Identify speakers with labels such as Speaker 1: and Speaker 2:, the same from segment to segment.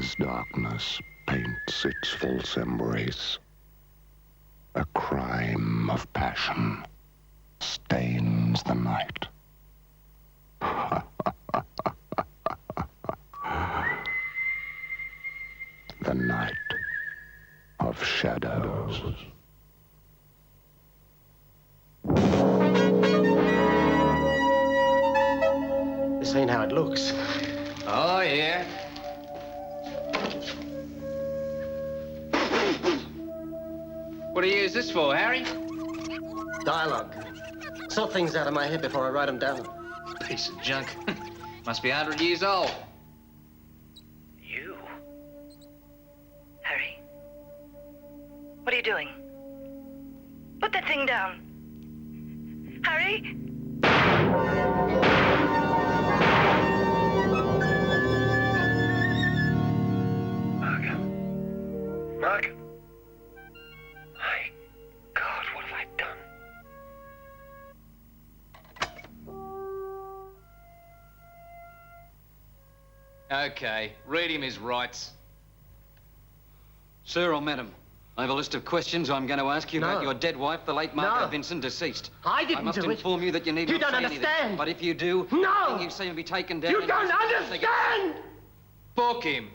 Speaker 1: As darkness paints its false embrace, a crime of passion stains the night. The night of shadows.
Speaker 2: This ain't how it looks.
Speaker 3: Oh, yeah. What do you use this for, Harry?
Speaker 2: Dialogue. Sort things out of my head before I write them down.
Speaker 3: Piece of junk. Must be 100 years old.
Speaker 4: You? Harry? What are you doing? Put that thing down. Harry?
Speaker 5: Mark? My God, what have I done?
Speaker 3: Okay, read him his rights.
Speaker 6: Sir, I met him. I have a list of questions I'm going to ask you about your dead wife, the late Margot Vincent, deceased.
Speaker 2: I didn't
Speaker 6: I must
Speaker 2: do it.
Speaker 6: inform you that you need
Speaker 2: You
Speaker 6: not
Speaker 2: don't
Speaker 6: say
Speaker 2: understand.
Speaker 6: anything. But if you do,
Speaker 2: No!
Speaker 6: anything you say will be taken down.
Speaker 2: You don't understand!
Speaker 3: Book him.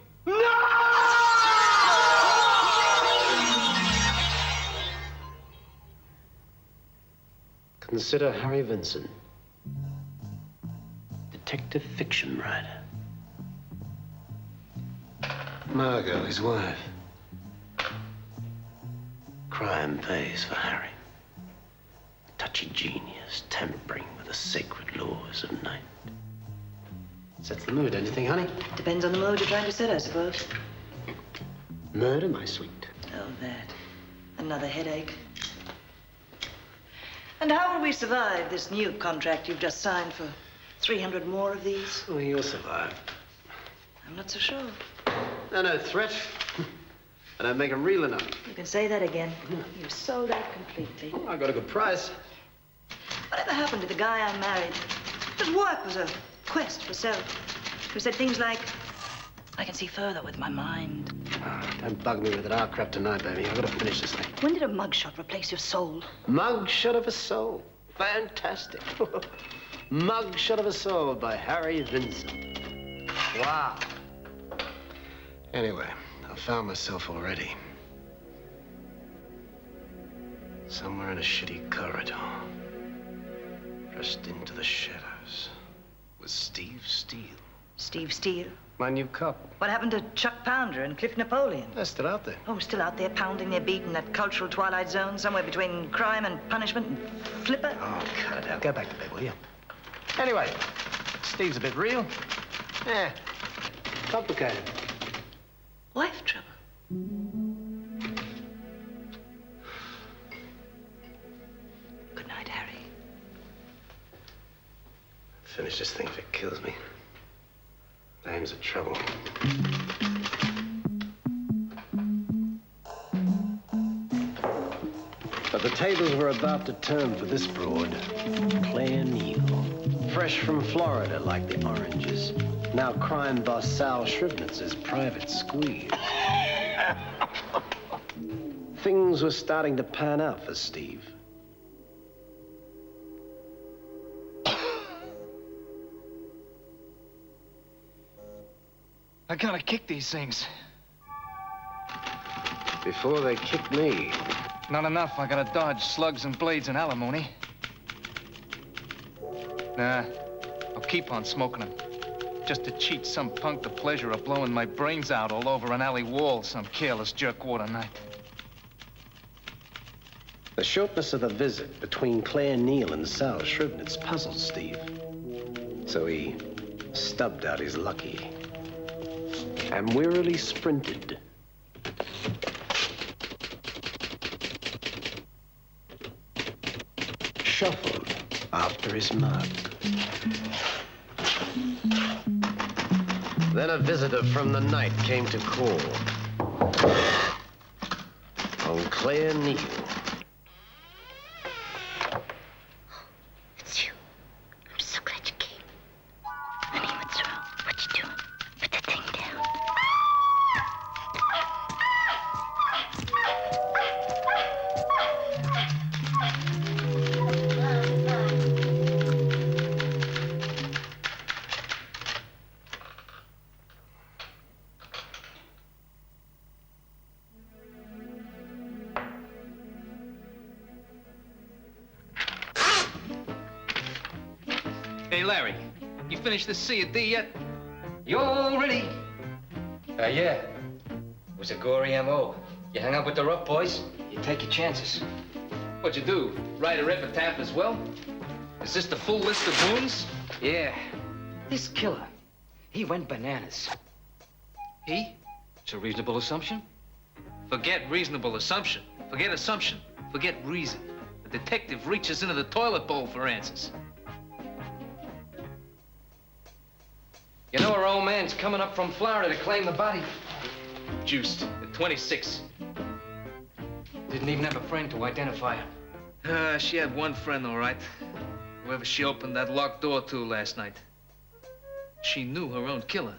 Speaker 2: Consider Harry Vincent, detective fiction writer. Margot, his wife. Crime pays for Harry. Touchy genius, tampering with the sacred laws of night. Sets the mood, don't you think, honey?
Speaker 4: Depends on the mood you're trying to set, I suppose.
Speaker 2: Murder, my sweet.
Speaker 4: Oh, that. Another headache. And how will we survive this new contract you've just signed for 300 more of these?
Speaker 2: Oh, you'll survive.
Speaker 4: I'm not so sure.
Speaker 2: No threat. I don't make them real enough.
Speaker 4: You can say that again. You've sold out completely.
Speaker 2: Oh, I got a good price.
Speaker 4: Whatever happened to the guy I married? His work was a quest for self. Who said things like, I can see further with my mind.
Speaker 2: Oh, don't bug me with that art crap tonight, baby. I've got to finish this thing.
Speaker 4: When did a mugshot replace your soul?
Speaker 2: Mugshot of a Soul. Fantastic. Mugshot of a Soul by Harry Vincent. Wow. Anyway, I found myself already. Somewhere in a shitty corridor. Pressed into the shadows. With Steve Steele.
Speaker 4: Steve Steele?
Speaker 2: My new cop.
Speaker 4: What happened to Chuck Pounder and Cliff Napoleon?
Speaker 2: They're still out there.
Speaker 4: Oh, still out there pounding their beat in that cultural twilight zone, somewhere between crime and punishment and flipper?
Speaker 2: Oh, cut it out. Go back to bed, will you? Anyway, Steve's a bit real. Yeah, complicated.
Speaker 4: Wife trouble. Good night, Harry.
Speaker 2: Finish this thing if it kills me. Dame's a trouble. But the tables were about to turn for this broad, Claire Neal. Fresh from Florida like the oranges. Now crime boss Sal Shrivnitz's private squeeze. Things were starting to pan out for Steve.
Speaker 7: I gotta kick these things.
Speaker 2: Before they kicked me.
Speaker 7: Not enough. I gotta dodge slugs and blades and alimony. Nah, I'll keep on smoking them. Just to cheat some punk the pleasure of blowing my brains out all over an alley wall some careless jerkwater night.
Speaker 2: The shortness of the visit between Claire Neal and Sal Shrivnitz puzzled Steve. So he stubbed out his lucky and wearily sprinted. Shuffled after his mug. Then a visitor from the night came to call on Claire Neal.
Speaker 8: It's you. I'm so glad you came. Honey, what's wrong? What you doing? Put that thing down.
Speaker 7: Hey, Larry, you finished the C or D yet?
Speaker 6: You all ready? Yeah. It was a gory M.O. You hang out with the rough boys, you take your chances.
Speaker 7: What'd you do? Write a epitaph as well? Is this the full list of wounds?
Speaker 6: Yeah. This killer, he went bananas.
Speaker 7: He?
Speaker 6: It's a reasonable assumption.
Speaker 7: Forget reasonable assumption. Forget assumption. Forget reason. The detective reaches into the toilet bowl for answers.
Speaker 6: You know our old man's coming up from Florida to claim the body.
Speaker 7: Juiced at 26.
Speaker 6: Didn't even have a friend to identify her.
Speaker 7: She had one friend, all right. Whoever she opened that locked door to last night. She knew her own killer.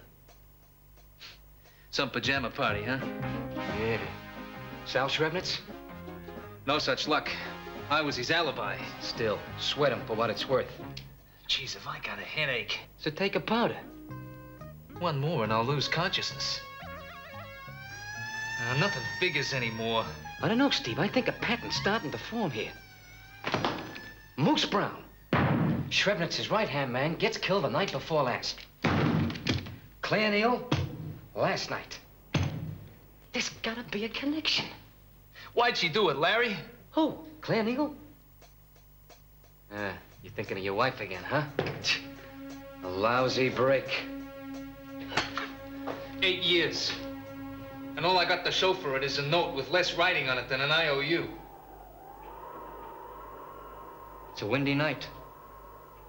Speaker 7: Some pajama party, huh?
Speaker 6: Yeah. Sal Shrevnitz?
Speaker 7: No such luck. I was his alibi.
Speaker 6: Still, sweat him for what it's worth.
Speaker 7: Jeez, if I got a headache.
Speaker 6: So take a powder.
Speaker 7: One more and I'll lose consciousness. Nothing figures anymore.
Speaker 6: I don't know, Steve. I think a pattern's starting to form here. Moose Brown. Shrevnitz's right-hand man gets killed the night before last. Claire Neal, last night. There's gotta be a connection.
Speaker 7: Why'd she do it, Larry?
Speaker 6: Who? Claire Neal? You're thinking of your wife again, huh? A lousy break.
Speaker 7: 8 years. And all I got to show for it is a note with less writing on it than an IOU.
Speaker 6: It's a windy night.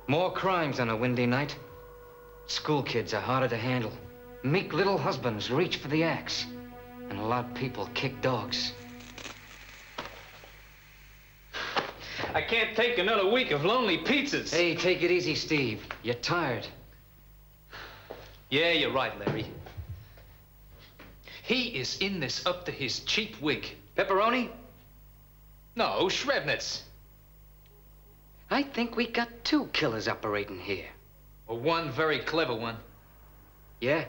Speaker 6: More crimes on a windy night. School kids are harder to handle. Meek little husbands reach for the axe. And a lot of people kick dogs.
Speaker 7: I can't take another week of lonely pizzas.
Speaker 6: Hey, take it easy, Steve. You're tired.
Speaker 7: Yeah, you're right, Larry. He is in this up to his cheap wig.
Speaker 6: Pepperoni?
Speaker 7: No, Shrevnitz.
Speaker 6: I think we got 2 killers operating here.
Speaker 7: Or one very clever one.
Speaker 6: Yeah?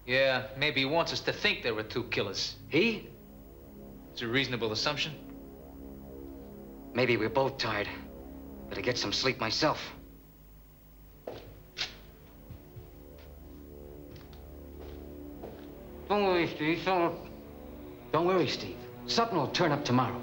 Speaker 7: Yeah, maybe he wants us to think there were 2 killers.
Speaker 6: He?
Speaker 7: It's a reasonable assumption.
Speaker 6: Maybe we're both tired. Better get some sleep myself. Don't worry, Steve. Don't worry, Steve. Something will turn up tomorrow.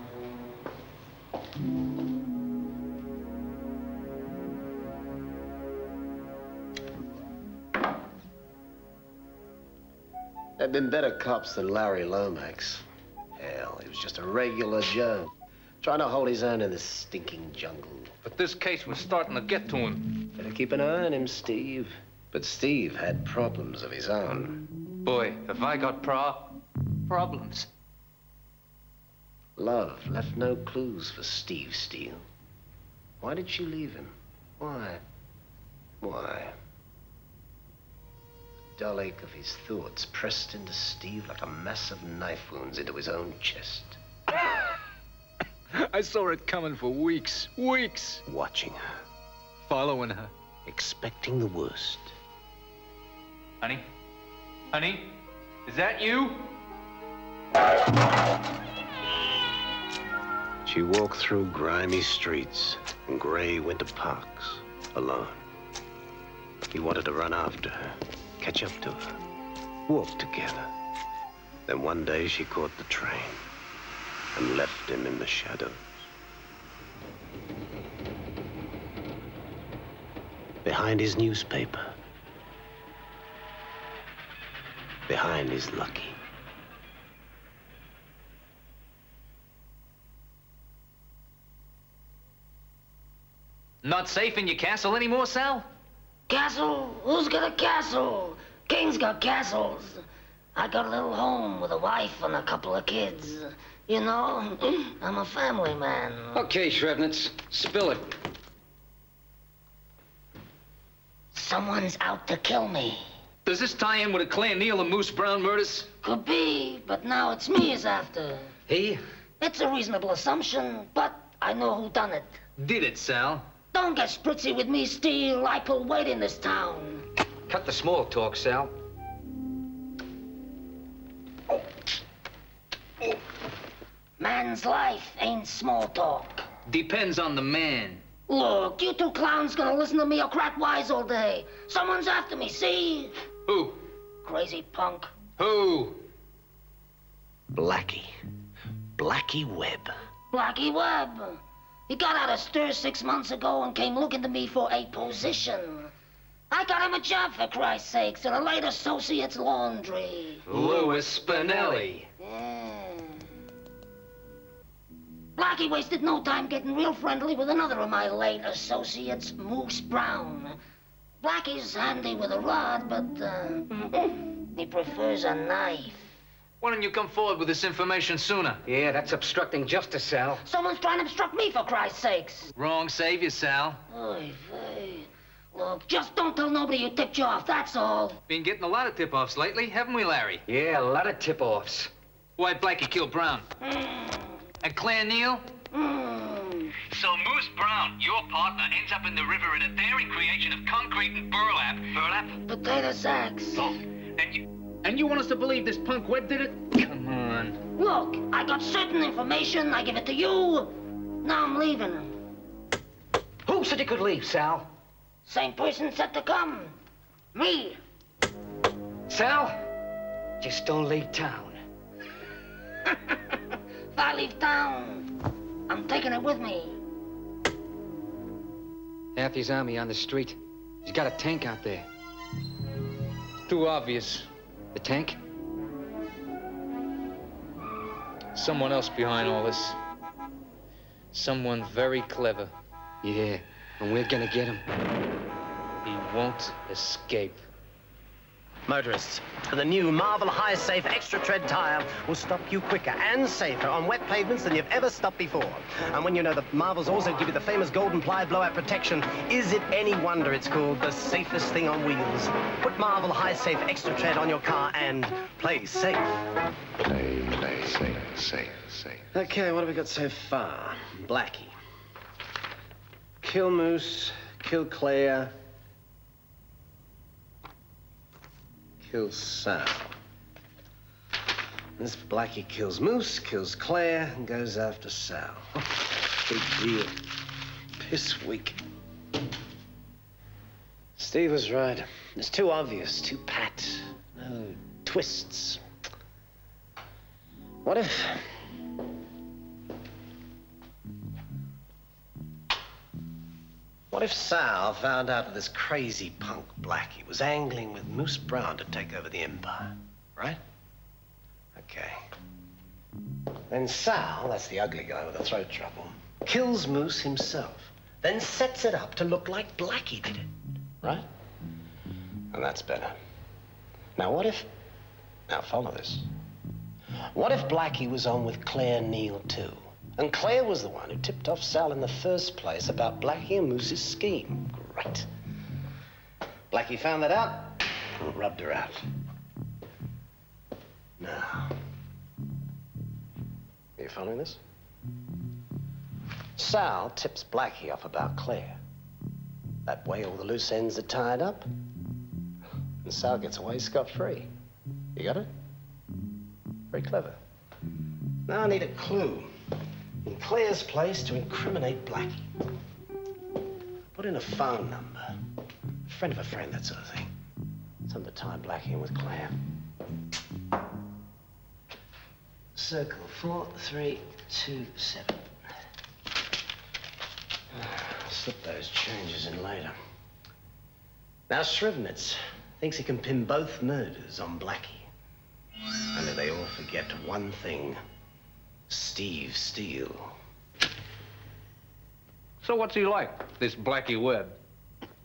Speaker 2: There've been better cops than Larry Lomax. Hell, he was just a regular Joe, trying to hold his own in this stinking jungle.
Speaker 7: But this case was starting to get to him.
Speaker 2: Better keep an eye on him, Steve. But Steve had problems of his own.
Speaker 7: Boy, have I got problems.
Speaker 2: Love left no clues for Steve Steele. Why did she leave him? Why? Why? The dull ache of his thoughts pressed into Steve like a mass of knife wounds into his own chest.
Speaker 7: I saw it coming for weeks.
Speaker 2: Watching her,
Speaker 7: Following her.
Speaker 2: expecting the worst.
Speaker 7: Honey? Honey? Is that you?
Speaker 2: She walked through grimy streets and gray winter parks, alone. He wanted to run after her, catch up to her, walk together. Then one day she caught the train and left him in the shadows. Behind his newspaper. Behind his Lucky.
Speaker 7: Not safe in your castle anymore, Sal?
Speaker 8: Castle? Who's got a castle? King's got castles. I got a little home with a wife and a couple of kids. You know, I'm a family man.
Speaker 6: Okay, Shrevnitz, spill it.
Speaker 8: Someone's out to kill me.
Speaker 7: Does this tie in with the Claire Neal and Moose Brown murders?
Speaker 8: Could be, but now it's me is after.
Speaker 6: He?
Speaker 8: It's a reasonable assumption, but I know who done it.
Speaker 7: Did it, Sal?
Speaker 8: Don't get spritzy with me, Steele. I pull weight in this town.
Speaker 6: Cut the small talk, Sal.
Speaker 8: Man's life ain't small talk.
Speaker 7: Depends on the man.
Speaker 8: Look, you two clowns gonna listen to me or crack wise all day. Someone's after me, see?
Speaker 3: Who?
Speaker 8: Crazy punk.
Speaker 3: Who?
Speaker 2: Blackie. Blackie Webb.
Speaker 8: Blackie Webb. He got out of stir 6 months ago and came looking to me for a position. I got him a job, for Christ's sakes, in a late associate's laundry.
Speaker 6: Louis Spinelli.
Speaker 8: Yeah. Blackie wasted no time getting real friendly with another of my late associates, Moose Brown. Blackie's handy with a rod, but, he prefers a knife.
Speaker 3: Why didn't you come forward with this information sooner?
Speaker 6: Yeah, that's obstructing justice, Sal.
Speaker 8: Someone's trying to obstruct me, for Christ's sakes.
Speaker 3: Wrong savior, Sal.
Speaker 8: Oy vey. Look, just don't tell nobody you tipped you off, that's all.
Speaker 3: Been getting a lot of tip-offs lately, haven't we, Larry?
Speaker 6: Yeah, a lot of tip-offs.
Speaker 3: Why Blackie killed Brown? And Claire Neal?
Speaker 5: So Moose Brown, your partner, ends up in the river in a daring creation of concrete and burlap. Burlap?
Speaker 8: Potato sacks.
Speaker 5: Oh,
Speaker 3: And you want us to believe this punk Webb did it? Come on.
Speaker 8: Look, I got certain information, I give it to you. Now I'm leaving.
Speaker 6: Who said you could leave, Sal?
Speaker 8: Same person said to come. Me.
Speaker 6: Sal, just don't leave town.
Speaker 8: If I leave town, I'm taking it with me.
Speaker 6: Matthew's army on the street. He's got a tank out there.
Speaker 7: Too obvious.
Speaker 6: The tank?
Speaker 7: Someone else behind all this. Someone very clever.
Speaker 6: Yeah, and we're gonna get him.
Speaker 7: He won't escape.
Speaker 2: Motorists, the new Marvel High Safe Extra Tread tire will stop you quicker and safer on wet pavements than you've ever stopped before. And when you know that Marvels also give you the famous golden ply blowout protection, is it any wonder it's called the safest thing on wheels? Put Marvel High Safe Extra Tread on your car and play safe.
Speaker 1: Play safe.
Speaker 2: Okay, what have we got so far? Blackie. Kill Moose, kill Claire, kill Sal. This Blackie kills Moose, kills Claire, and goes after Sal. Big deal. Piss weak. Steve was right. It's too obvious, too pat. No twists. What if... What if Sal found out that this crazy punk Blackie was angling with Moose Brown to take over the Empire, right? Okay. Then Sal, that's the ugly guy with the throat trouble, kills Moose himself, then sets it up to look like Blackie did it, right? And that's better. Now what if... Now follow this. What if Blackie was on with Claire Neal too? And Claire was the one who tipped off Sal in the first place about Blackie and Moose's scheme. Great. Blackie found that out and rubbed her out. Now, are you following this? Sal tips Blackie off about Claire. That way all the loose ends are tied up. And Sal gets away scot-free. You got it? Very clever. Now I need a clue in Claire's place to incriminate Blackie. Put in a phone number. A friend of a friend, that sort of thing. Something to tie Blackie in with Claire. Circle 4327. Slip those changes in later. Now Shrivnitz thinks he can pin both murders on Blackie. Only they all forget one thing. Steve Steele.
Speaker 7: So what's he like, this Blackie Webb?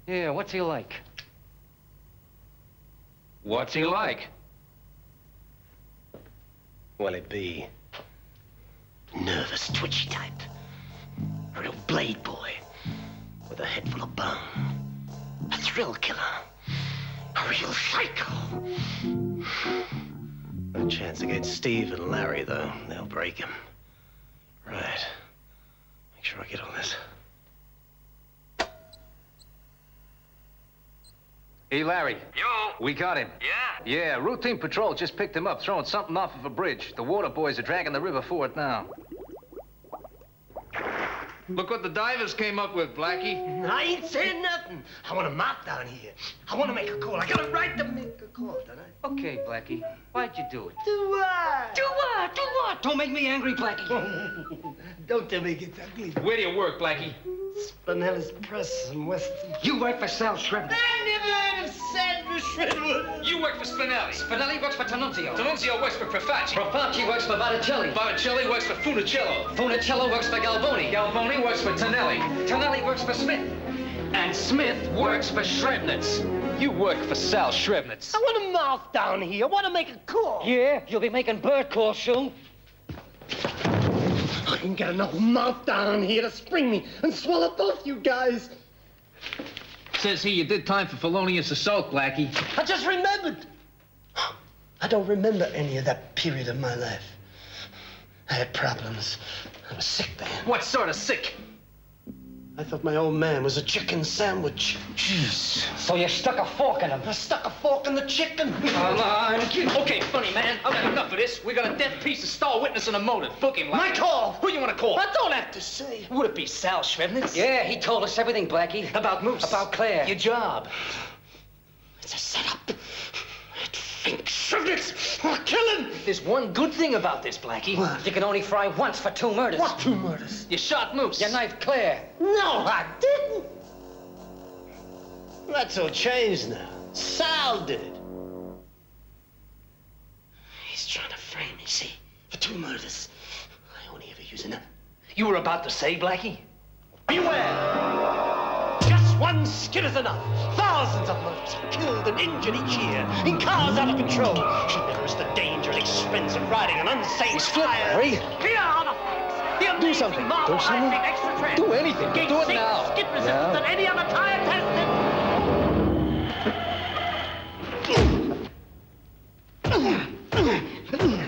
Speaker 6: Yeah, what's he like?
Speaker 7: What's he like?
Speaker 2: Well, he'd be nervous, twitchy type. A real blade boy with a head full of bone. A thrill killer. A real psycho. No chance against Steve and Larry, though. They'll break him. Right. Make sure I get on this.
Speaker 3: Hey, Larry.
Speaker 5: Yo.
Speaker 3: We got him.
Speaker 5: Yeah?
Speaker 3: Yeah, routine patrol just picked him up, throwing something off of a bridge. The water boys are dragging the river for it now.
Speaker 7: Look what the divers came up with, Blackie.
Speaker 9: I ain't saying nothing. I want a mop down here. I want to make a call. I got a right to make a call, don't I?
Speaker 6: Okay, Blackie. Why'd you do it?
Speaker 9: Do what?
Speaker 6: Do what? Do what? Don't make me angry, Blackie.
Speaker 9: Don't tell me it gets ugly.
Speaker 3: Where do you work, Blackie?
Speaker 9: Spinelli's Press in Weston.
Speaker 6: You work for Sal Shreveport.
Speaker 9: I never heard of Sandra Shredwood.
Speaker 3: You work for Spinelli.
Speaker 6: Spinelli works for D'Annunzio.
Speaker 3: D'Annunzio works for Profaci.
Speaker 6: Profaci works for Botticelli.
Speaker 3: Botticelli works for Funicello.
Speaker 6: Funicello works for Galvoni.
Speaker 3: Galvoni works for Tonelli.
Speaker 6: Tonelli works for Smith. And Smith works for Shrevnitz.
Speaker 3: You work for Sal Shrevnitz.
Speaker 9: I want a mouth down here. I want to make a call.
Speaker 6: Yeah, you'll be making bird calls soon.
Speaker 9: I ain't got enough mouth down here to spring me and swallow both you guys.
Speaker 3: Says he you did time for felonious assault, Blackie.
Speaker 9: I just remembered. I don't remember any of that period of my life. I had problems. I was sick then.
Speaker 3: What sort of sick?
Speaker 9: I thought my old man was a chicken sandwich.
Speaker 3: Jeez.
Speaker 6: So you stuck a fork in him.
Speaker 9: I stuck a fork in the chicken.
Speaker 3: Come on. Okay, funny man. I've had enough of this. We got a dead piece of star witness and a motive. Book him,
Speaker 9: My
Speaker 3: Blackie.
Speaker 9: call.
Speaker 3: Who you want to call?
Speaker 9: I don't have to say.
Speaker 3: Would it be Sal Shrevnitz?
Speaker 6: Yeah, he told us everything, Blackie.
Speaker 3: About Moose.
Speaker 6: About Claire.
Speaker 3: Your job.
Speaker 9: It's a setup. I'd think Shrevnitz. I'll kill him.
Speaker 3: There's one good thing about this, Blackie.
Speaker 9: What?
Speaker 6: You can only fry once for 2 murders.
Speaker 9: What 2 murders?
Speaker 3: You shot Moose.
Speaker 6: You knifed Claire.
Speaker 9: No, I didn't. That's all changed now. Sal did it. He's trying to frame me, see? For 2 murders. I only ever use enough.
Speaker 3: You were about to say, Blackie?
Speaker 9: Beware! Just one skid is enough. Thousands of mothers are killed and injured each year in cars out of control. She knows the danger and expense of riding an unsafe tire.
Speaker 6: Hurry.
Speaker 9: Here are the facts. The amazing
Speaker 3: something.
Speaker 9: marvel
Speaker 3: Do something.
Speaker 9: I think extra tread.
Speaker 3: Do anything.
Speaker 9: Gains
Speaker 3: Do it
Speaker 9: 6
Speaker 3: now.
Speaker 9: skid resistance than any other tire tested.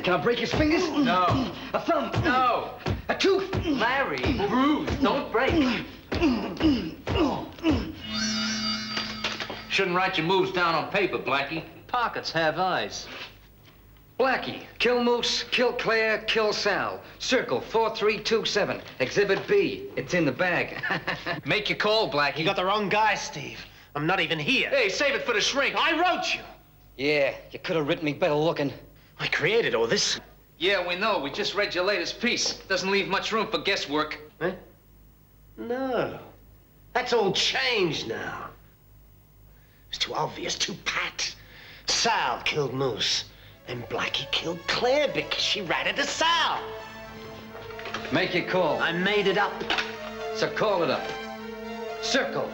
Speaker 6: Can I break his fingers?
Speaker 3: No.
Speaker 6: A thumb?
Speaker 3: No.
Speaker 6: A tooth?
Speaker 3: Larry, bruise. Don't break. Shouldn't write your moves down on paper, Blackie. Pockets have eyes.
Speaker 6: Blackie, kill Moose, kill Claire, kill Sal. Circle 4327. Exhibit B. It's in the bag.
Speaker 3: Make your call, Blackie.
Speaker 9: You got the wrong guy, Steve. I'm not even here.
Speaker 3: Hey, save it for the shrink.
Speaker 9: I wrote you.
Speaker 6: Yeah, you could have written me better looking.
Speaker 9: I created all this.
Speaker 3: Yeah, we know. We just read your latest piece. Doesn't leave much room for guesswork.
Speaker 9: Huh? No. That's all changed now. It's too obvious, too pat. Sal killed Moose. And Blackie killed Claire because she ratted to Sal.
Speaker 6: Make your call.
Speaker 9: I made it up.
Speaker 6: So call it up. Circle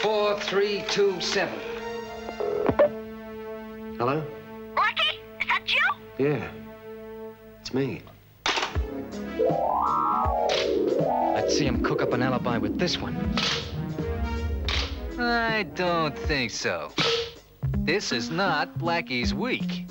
Speaker 6: 4327.
Speaker 9: Hello?
Speaker 8: Blackie, is that you?
Speaker 9: Yeah. It's me.
Speaker 6: Let's see him cook up an alibi with this one.
Speaker 7: I don't think so. This is not Blackie's week.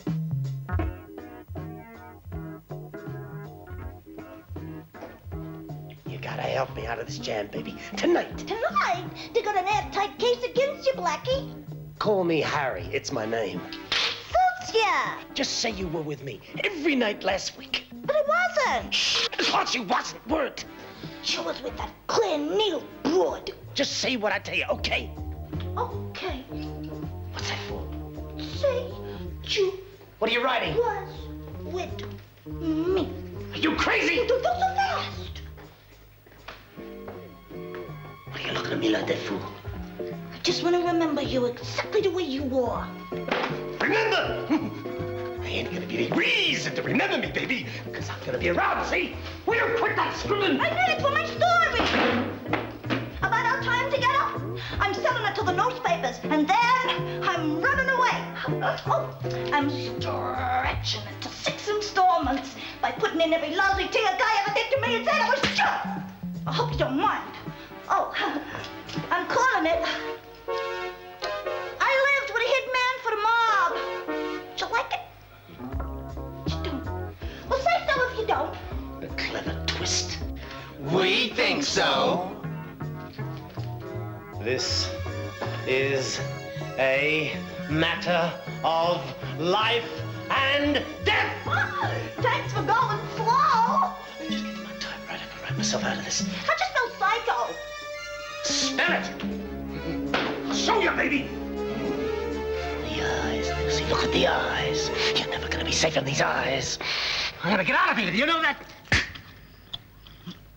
Speaker 9: You gotta help me out of this jam, baby. Tonight.
Speaker 8: Tonight, they got an airtight case against you, Blackie.
Speaker 9: Call me Harry. It's my name.
Speaker 8: Suits ya.
Speaker 9: Just say you were with me every night last week.
Speaker 8: But it wasn't.
Speaker 9: Shh! I thought you wasn't, weren't.
Speaker 8: She was with that Claire Neal broad.
Speaker 9: Just say what I tell you, okay?
Speaker 8: Okay.
Speaker 9: What's that for?
Speaker 8: Say you
Speaker 9: What are you writing?
Speaker 8: was with me.
Speaker 9: Are you crazy?
Speaker 8: Don't go so fast.
Speaker 9: What are you looking at me like that for?
Speaker 8: I just want to remember you exactly the way you were.
Speaker 9: Remember? I ain't gonna be any reason to remember me, baby, because I'm gonna be around, see? Will you quit that scribbling?
Speaker 8: I need it for my story. About our time together, I'm selling it to the newspapers, and then I'm running away. Oh, I'm stretching it to 6 installments by putting in every lousy thing a guy ever did to me and saying it was true. I hope you don't mind. Oh, I'm calling it. I lived with a hitman for the mob. Do you like it? You don't. Well, say so if you don't.
Speaker 9: A clever twist.
Speaker 3: We think so.
Speaker 9: This is a matter of life and death.
Speaker 8: Thanks for going slow.
Speaker 9: Just get my typewriter right get myself out of this.
Speaker 4: I just felt psycho.
Speaker 9: Smell it! I'll show you, baby! The eyes, Lucy. Look at the eyes. You're never gonna be safe in these eyes. I'm gonna get out of here. Do you know that?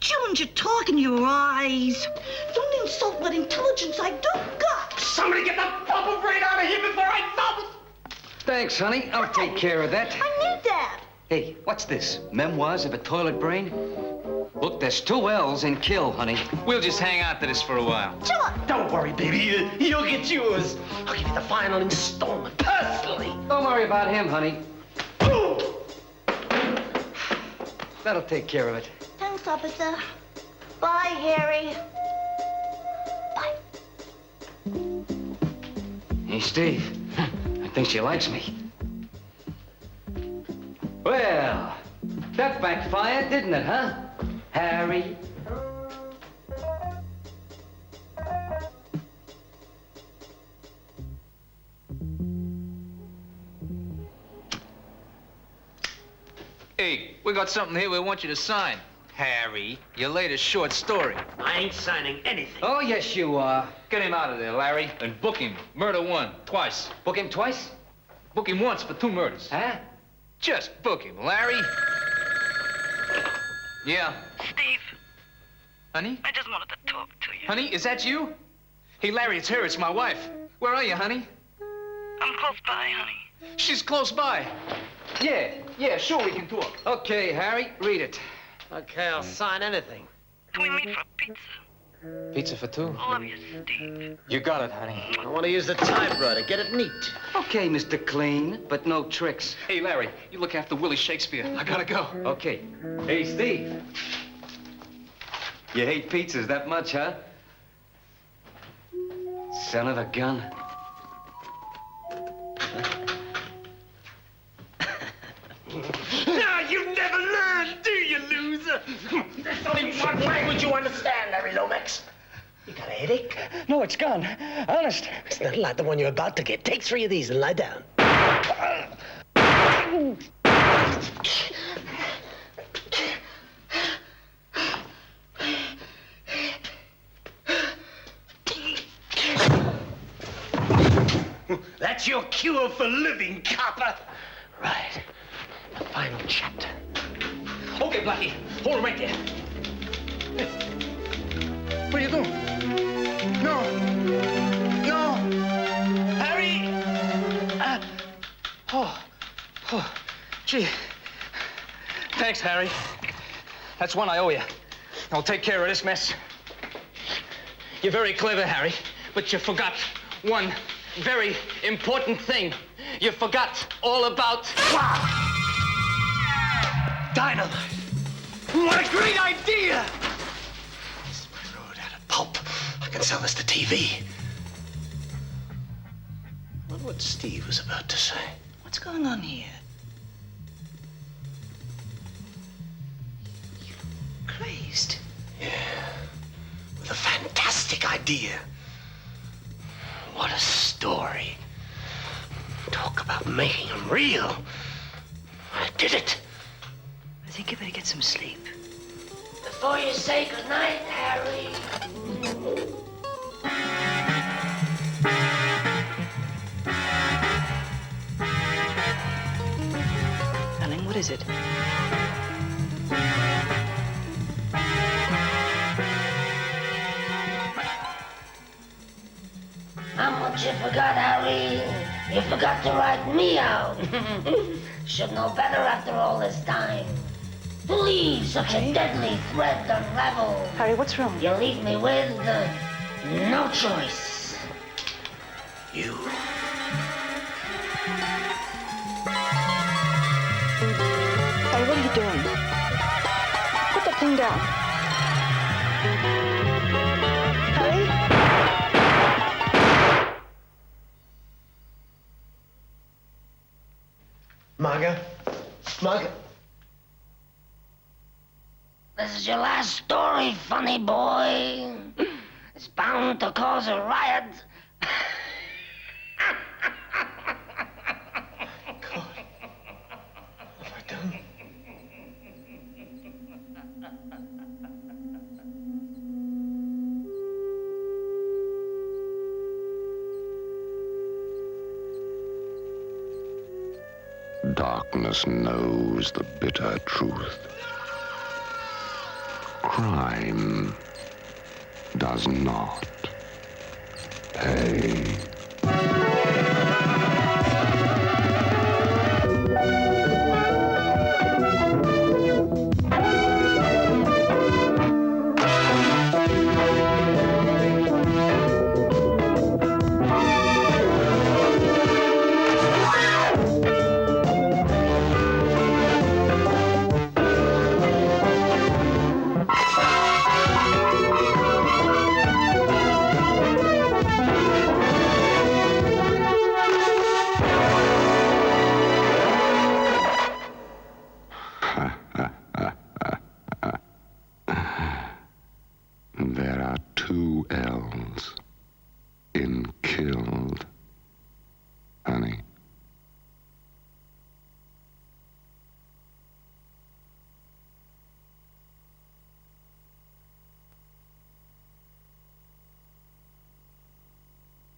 Speaker 4: Jones, you're talking your eyes. Don't insult what intelligence I do got.
Speaker 9: Somebody get the purple brain out of here before I thump it!
Speaker 6: Thanks, honey. I'll take care of that.
Speaker 4: I need that.
Speaker 6: Hey, what's this? Memoirs of a Toilet Brain? Look, there's 2 L's in kill, honey.
Speaker 7: We'll just hang out to this for a while.
Speaker 4: Sure.
Speaker 9: Don't worry, baby. You'll get yours. I'll give you the final installment, personally.
Speaker 6: Don't worry about him, honey. That'll take care of it.
Speaker 4: Thanks, officer. Bye, Harry. Bye.
Speaker 6: Hey, Steve. I think she likes me. Well, that backfired, didn't it, huh? Harry?
Speaker 7: Hey, we got something here we want you to sign. Harry, your latest short story.
Speaker 9: I ain't signing anything.
Speaker 6: Oh, yes, you are.
Speaker 7: Get him out of there, Larry, and book him. Murder 1, twice.
Speaker 6: Book him twice?
Speaker 7: Book him once for 2 murders.
Speaker 6: Huh?
Speaker 7: Just book him, Larry. Yeah.
Speaker 10: Steve,
Speaker 7: Honey?
Speaker 10: I just wanted to talk to you.
Speaker 7: Honey, is that you? Hey, Larry, it's her. It's my wife. Where are you, honey?
Speaker 10: I'm close by, honey.
Speaker 7: She's close by. Yeah, sure, we can talk.
Speaker 6: Okay, Harry, read it.
Speaker 9: Okay, I'll sign anything.
Speaker 10: Can we meet for a pizza?
Speaker 7: Pizza for 2?
Speaker 10: Love you, Steve.
Speaker 7: You got it, honey.
Speaker 9: I want to use the typewriter. Get it neat.
Speaker 6: Okay, Mr. Clean, but no tricks.
Speaker 7: Hey, Larry, you look after Willie Shakespeare. I gotta go.
Speaker 6: Okay. Hey, Steve. You hate pizzas that much, huh? Son of a gun.
Speaker 9: Now, you never learn, do you, loser? There's only one language you understand, Larry Lomax. You got a headache?
Speaker 6: No, it's gone. Honest.
Speaker 9: It's not like the one you're about to get. Take 3 of these and lie down. That's your cure for living, copper. Right. The final chapter.
Speaker 3: Okay, Blackie. Hold him right there.
Speaker 7: What are you doing? No. Harry! Gee. Thanks, Harry. That's one I owe you. I'll take care of this mess. You're very clever, Harry, but you forgot one very important thing. You forgot all about...
Speaker 9: Dynamite. What a great idea! This is my road out of pulp. I can sell this to TV. I wonder what Steve was about to say.
Speaker 4: What's going on here? You look crazed.
Speaker 9: Yeah, with a fantastic idea. What a story. Talk about making him real. I did it.
Speaker 4: I think you better get some sleep.
Speaker 8: Before you say goodnight, Harry.
Speaker 4: Darling, what is it?
Speaker 8: How much you forgot, Harry? You forgot to write me out. Should know better after all this time. To leave such a deadly thread unraveled.
Speaker 4: Harry, what's wrong?
Speaker 8: You leave me with no choice.
Speaker 9: You.
Speaker 4: Harry, what are you doing? Put that thing down. Harry?
Speaker 9: Margot.
Speaker 8: This is your last story, funny boy. It's bound to cause a riot.
Speaker 9: God. What have I done?
Speaker 1: Darkness knows the bitter truth. Crime does not pay. There are two L's in killed.